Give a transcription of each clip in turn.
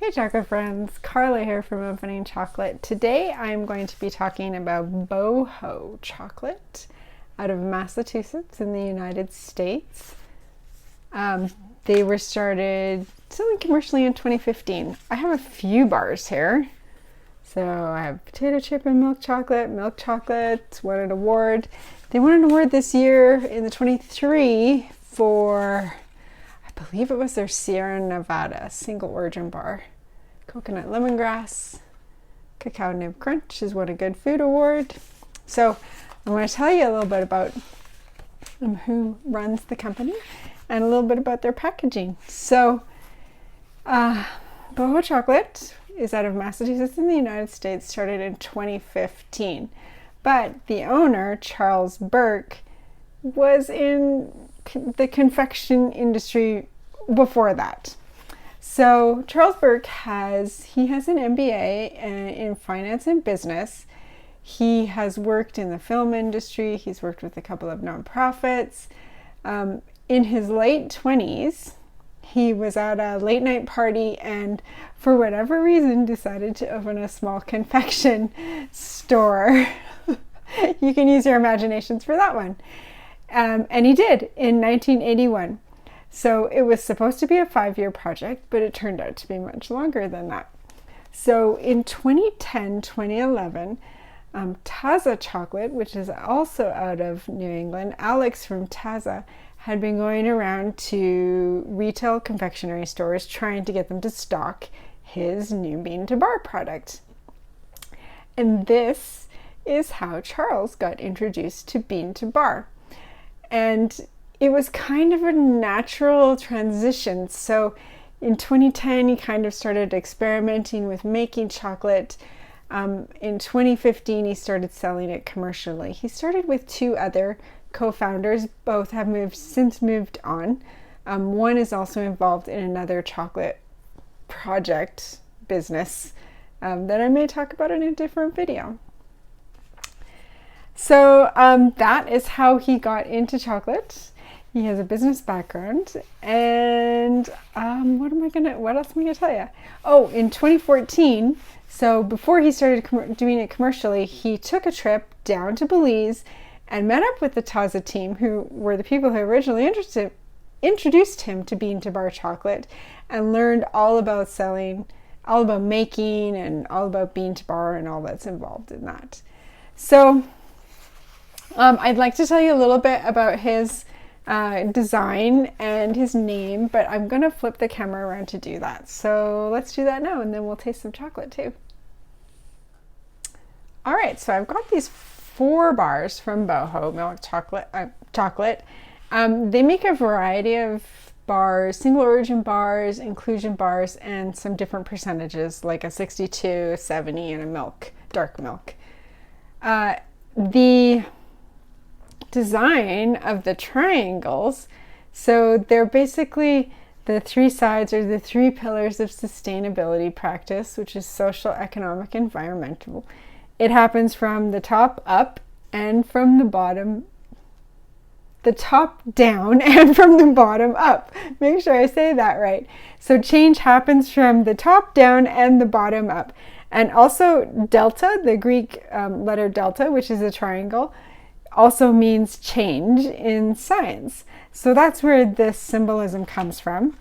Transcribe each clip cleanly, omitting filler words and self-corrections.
Hey chocolate friends, Carla here from Opening Chocolate. Today I'm going to be talking about Boho Chocolate out of Massachusetts in the United States. They were started selling commercially in 2015. I have a few bars here. So I have potato chip and milk chocolate. Milk chocolate won an award. They won an award this year in the 23 for, I believe it was their Sierra Nevada single origin bar. Coconut lemongrass, cacao nib crunch has won a good food award. So I'm going to tell you a little bit about who runs the company and a little bit about their packaging. So Boho Chocolate is out of Massachusetts in the United States, started in 2015. But the owner, Charles Burke, was in the confection industry before that. So Charles Burke has an MBA in finance and business. He has worked in the film industry. He's worked with a couple of nonprofits. In his late 20s, he was at a late night party and for whatever reason decided to open a small confection store. You can use your imaginations for that one. And he did in 1981. So it was supposed to be a 5-year project, but it turned out to be much longer than that. So in 2010, 2011, Taza Chocolate, which is also out of New England, Alex from Taza, had been going around to retail confectionery stores trying to get them to stock his new bean to bar product. And this is how Charles got introduced to bean to bar. And it was kind of a natural transition. So in 2010, he kind of started experimenting with making chocolate. In 2015, he started selling it commercially. He started with 2 other co-founders. Both have since moved on. One is also involved in another chocolate project business that I may talk about in a different video. So that is how he got into chocolate. He has a business background, and what else am I gonna tell you? Oh, in 2014, so before he started doing it commercially, he took a trip down to Belize and met up with the Taza team, who were the people who originally introduced him to bean to bar chocolate, and learned all about selling, all about making, and all about bean to bar and all that's involved in that. So I'd like to tell you a little bit about his design and his name, but I'm going to flip the camera around to do that. So let's do that now, and then we'll taste some chocolate too. All right, so I've got these 4 bars from Boho Milk Chocolate. They make a variety of bars, single origin bars, inclusion bars, and some different percentages like a 62, 70, and a dark milk. The design of the triangles, so they're basically the 3 sides or the 3 pillars of sustainability practice, which is social, economic, environmental. It happens from the top up and from the top down and from the bottom up. Make sure I say that right. So change happens from the top down and the bottom up. And also delta, the Greek letter delta, which is a triangle, also means change in science. So that's where this symbolism comes from.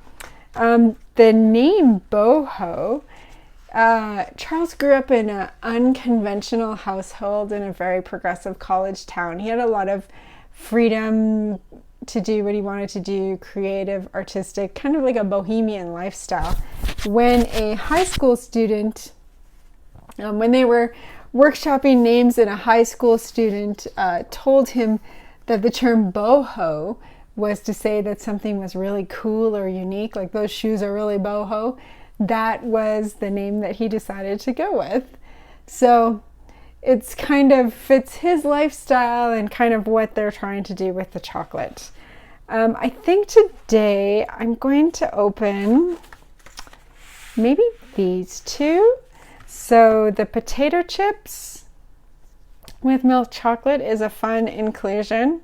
The name Boho, Charles grew up in an unconventional household in a very progressive college town. He had a lot of freedom to do what he wanted to do, creative, artistic, kind of like a bohemian lifestyle. When a high school student, when they were workshopping names, and a high school student told him that the term boho was to say that something was really cool or unique, like those shoes are really boho, that was the name that he decided to go with. So it's kind of fits his lifestyle and kind of what they're trying to do with the chocolate. I think today I'm going to open maybe these 2. So the potato chips with milk chocolate is a fun inclusion.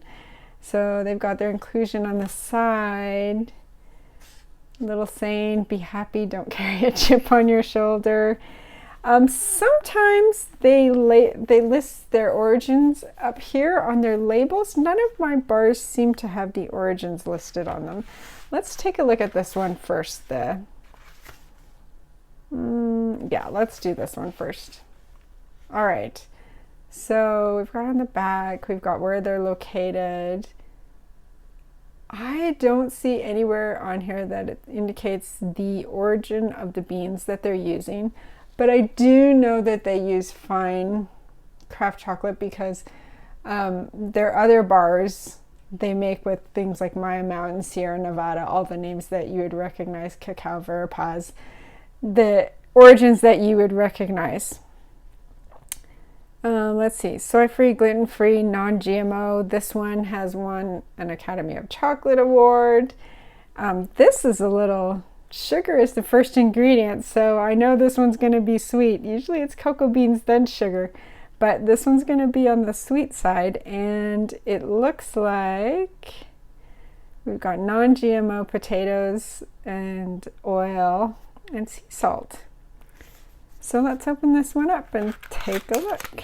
So they've got their inclusion on the side. Little saying, be happy, don't carry a chip on your shoulder. Sometimes they list their origins up here on their labels. None of my bars seem to have the origins listed on them. Let's take a look at this one first. Yeah, let's do this one first. All right, so we've got on the back, we've got where they're located. I don't see anywhere on here that it indicates the origin of the beans that they're using, but I do know that they use fine craft chocolate because their other bars they make with things like Maya Mountain, Sierra Nevada, all the names that you would recognize, Cacao Verapaz, the origins that you would recognize. Let's see, soy-free, gluten-free, non-GMO. This one has won an Academy of Chocolate Award. This is a little, sugar is the first ingredient, so I know this one's going to be sweet. Usually it's cocoa beans, then sugar, but this one's going to be on the sweet side, and it looks like we've got non-GMO potatoes and oil and sea salt. So let's open this one up and take a look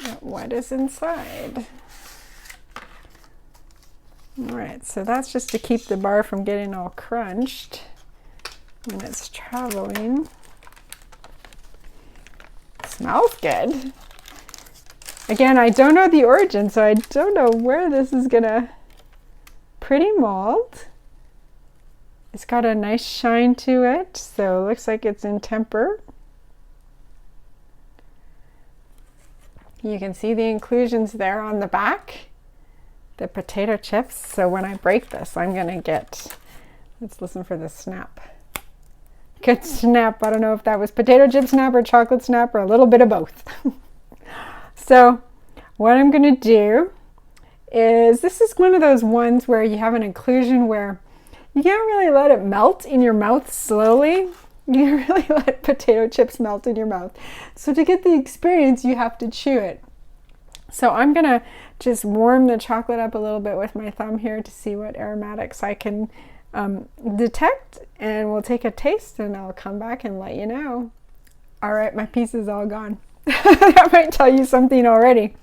at what is inside. All right, so that's just to keep the bar from getting all crunched when it's traveling. Smells good. Again, I don't know the origin, so I don't know where this is gonna. Pretty mold. It's got a nice shine to it, so it looks like it's in temper. You can see the inclusions there on the back, the potato chips. So when I break this, I'm gonna get, let's listen for the snap. Good snap. I don't know if that was potato chip snap or chocolate snap or a little bit of both. So what I'm gonna do is, this is one of those ones where you have an inclusion where you can't really let it melt in your mouth slowly. You really let potato chips melt in your mouth. So to get the experience, you have to chew it. So I'm gonna just warm the chocolate up a little bit with my thumb here to see what aromatics I can detect, and we'll take a taste and I'll come back and let you know. All right, my piece is all gone. That might tell you something already.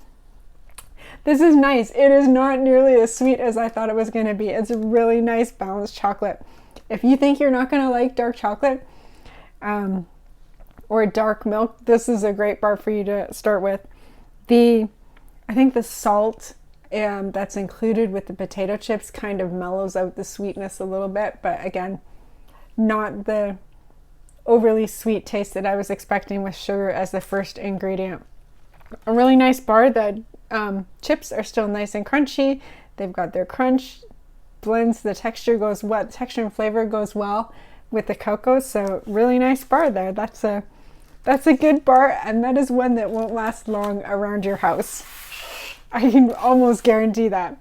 This is nice. It is not nearly as sweet as I thought it was going to be. It's a really nice balanced chocolate. If you think you're not going to like dark chocolate or dark milk, this is a great bar for you to start with. I think the salt that's included with the potato chips kind of mellows out the sweetness a little bit, but again, not the overly sweet taste that I was expecting with sugar as the first ingredient. A really nice bar. That chips are still nice and crunchy. They've got their crunch, blends, the texture goes well, texture and flavor goes well with the cocoa. So really nice bar there. That's a good bar, and that is one that won't last long around your house. I can almost guarantee that.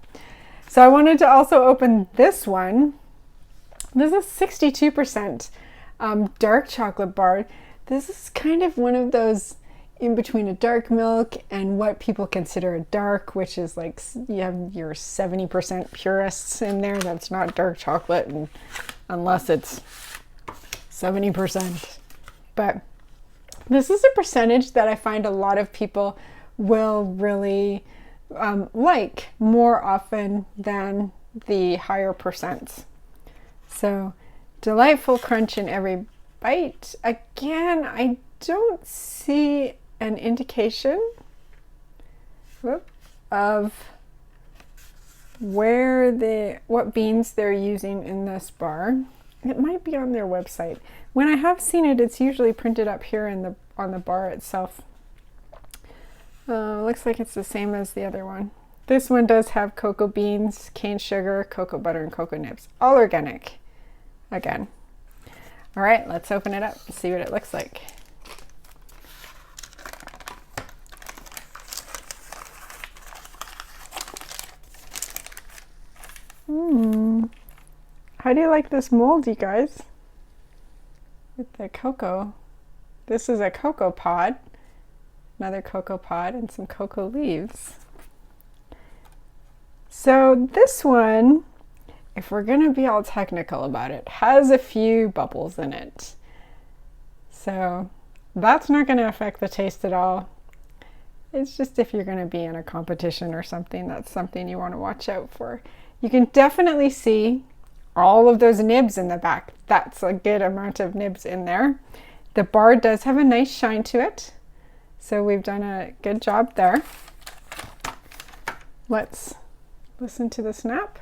So I wanted to also open this one. This is 62% dark chocolate bar. This is kind of one of those in between a dark milk and what people consider a dark, which is like you have your 70% purists in there. That's not dark chocolate, and unless it's 70%. But this is a percentage that I find a lot of people will really like more often than the higher percents. So delightful crunch in every bite. Again, I don't see an indication of what beans they're using in this bar. It might be on their website. When I have seen it, it's usually printed up here on the bar itself. Looks like it's the same as the other one. This one does have cocoa beans, cane sugar, cocoa butter, and cocoa nibs. All organic. Again. All right, let's open it up and see what it looks like. How do you like this mold, you guys? With the cocoa. This is a cocoa pod. Another cocoa pod and some cocoa leaves. So this one if we're gonna be all technical about it, has a few bubbles in it. So that's not gonna affect the taste at all. It's just if you're gonna be in a competition or something, that's something you wanna watch out for. You can definitely see all of those nibs in the back. That's a good amount of nibs in there. The bar does have a nice shine to it, so we've done a good job there. Let's listen to the snap.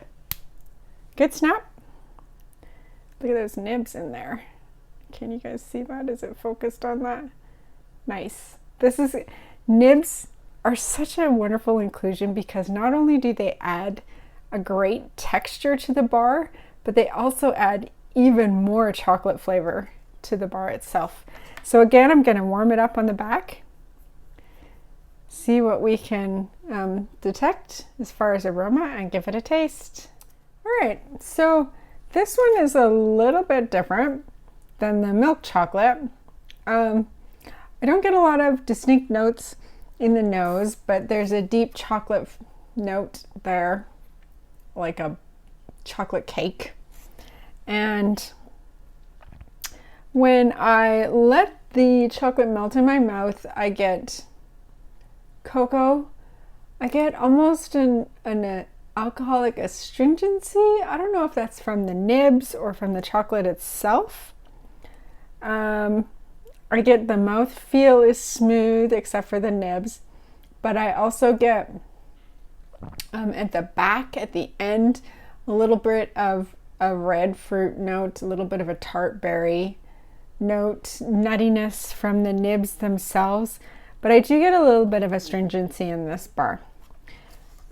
Good snap. Look at those nibs in there. Can you guys see that? Is it focused on that? Nice. Nibs are such a wonderful inclusion because not only do they add a great texture to the bar, but they also add even more chocolate flavor to the bar itself. So again, I'm going to warm it up on the back. See what we can detect as far as aroma and give it a taste. All right, so this one is a little bit different than the milk chocolate. I don't get a lot of distinct notes in the nose, but there's a deep chocolate note there, like a chocolate cake. And when I let the chocolate melt in my mouth, I get cocoa. I get almost an alcoholic astringency. I don't know if that's from the nibs or from the chocolate itself. I get the mouth feel is smooth except for the nibs, but I also get at the back, at the end, a little bit of a red fruit note, a little bit of a tart berry note, nuttiness from the nibs themselves, but I do get a little bit of astringency in this bar.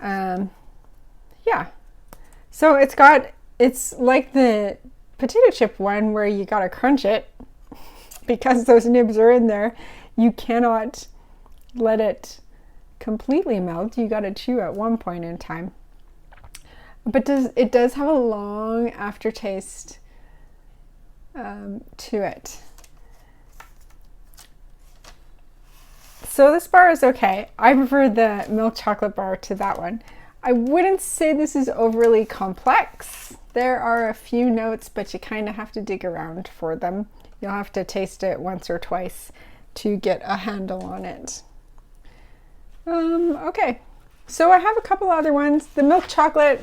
Yeah, so it's like the potato chip one where you gotta crunch it because those nibs are in there. You cannot let it completely melt. You gotta chew at one point in time. But it does have a long aftertaste to it. So this bar is okay. I prefer the milk chocolate bar to that one. I wouldn't say this is overly complex. There are a few notes, but you kind of have to dig around for them. You'll have to taste it once or twice to get a handle on it. Okay, so I have a couple other ones. The milk chocolate,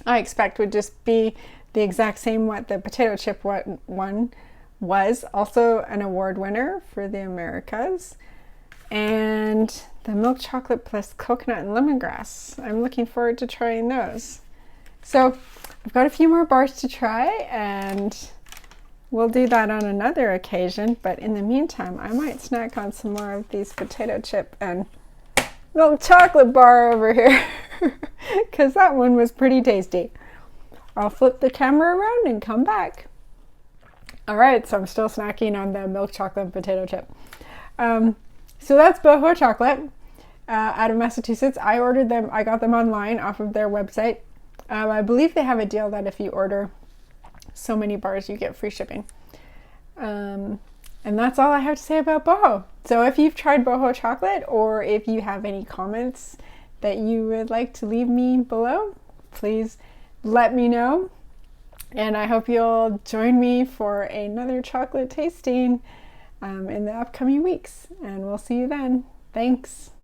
I expect, would just be the exact same what the potato chip one was. Also an award winner for the Americas. And the milk chocolate plus coconut and lemongrass. I'm looking forward to trying those. So I've got a few more bars to try, and we'll do that on another occasion. But in the meantime, I might snack on some more of these potato chip and milk chocolate bar over here because that one was pretty tasty. I'll flip the camera around and come back. All right, so I'm still snacking on the milk chocolate and potato chip. So that's Boho Chocolate out of Massachusetts. I ordered them. I got them online off of their website. I believe they have a deal that if you order so many bars, you get free shipping. And that's all I have to say about Boho. So if you've tried Boho Chocolate, or if you have any comments that you would like to leave me below, please let me know. And I hope you'll join me for another chocolate tasting in the upcoming weeks. And we'll see you then. Thanks.